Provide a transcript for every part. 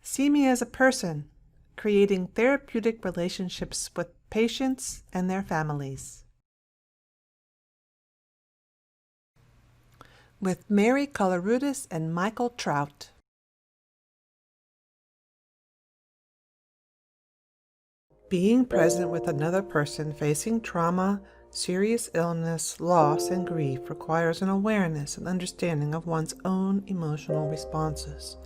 See me as a person, creating therapeutic relationships with patients and their families. With Mary Colorutis and Michael Trout. Being present with another person facing trauma, serious illness, loss, and grief requires an awareness and understanding of one's own emotional responses.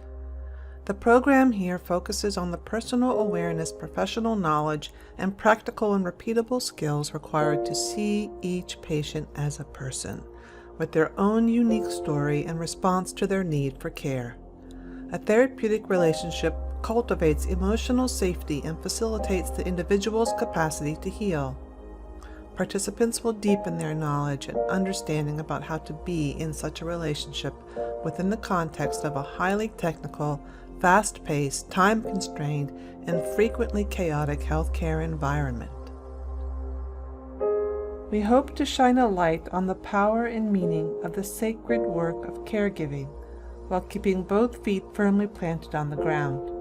The program here focuses on the personal awareness, professional knowledge, and practical and repeatable skills required to see each patient as a person, with their own unique story and response to their need for care. A therapeutic relationship cultivates emotional safety and facilitates the individual's capacity to heal. Participants will deepen their knowledge and understanding about how to be in such a relationship within the context of a highly technical, fast-paced, time-constrained, and frequently chaotic healthcare environment. We hope to shine a light on the power and meaning of the sacred work of caregiving while keeping both feet firmly planted on the ground.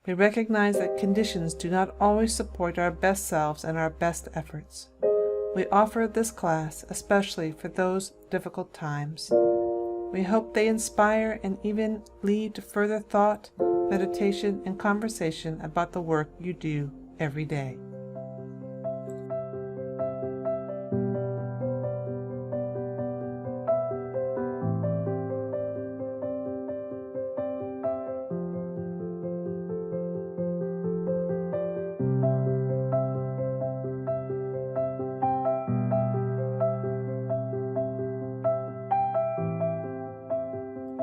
We recognize that conditions do not always support our best selves and our best efforts. We offer this class especially for those difficult times. We hope they inspire and even lead to further thought, meditation, and conversation about the work you do every day.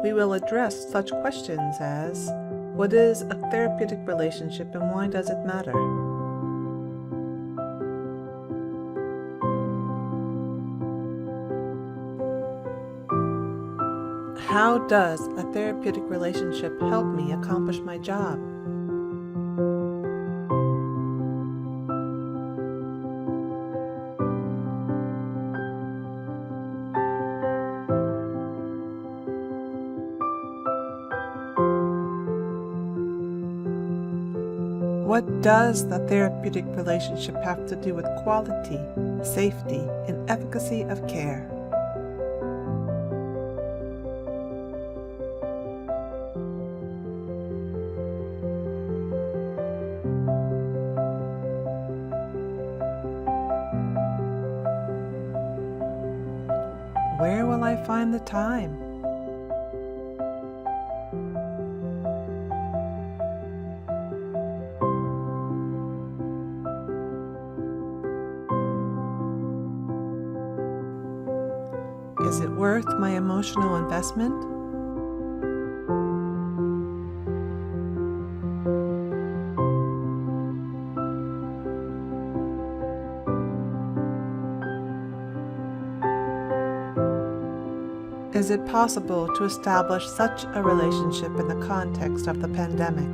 We will address such questions as, what is a therapeutic relationship and why does it matter? How does a therapeutic relationship help me accomplish my job? What does the therapeutic relationship have to do with quality, safety, and efficacy of care? Where will I find the time? Is it worth my emotional investment? Is it possible to establish such a relationship in the context of the pandemic?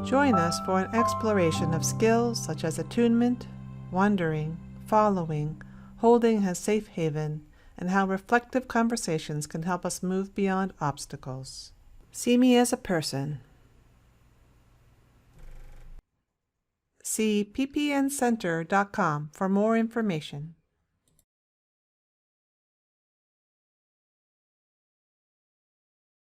Join us for an exploration of skills such as attunement, wondering, following, holding as safe haven, and how reflective conversations can help us move beyond obstacles. See me as a person. See ppncenter.com for more information.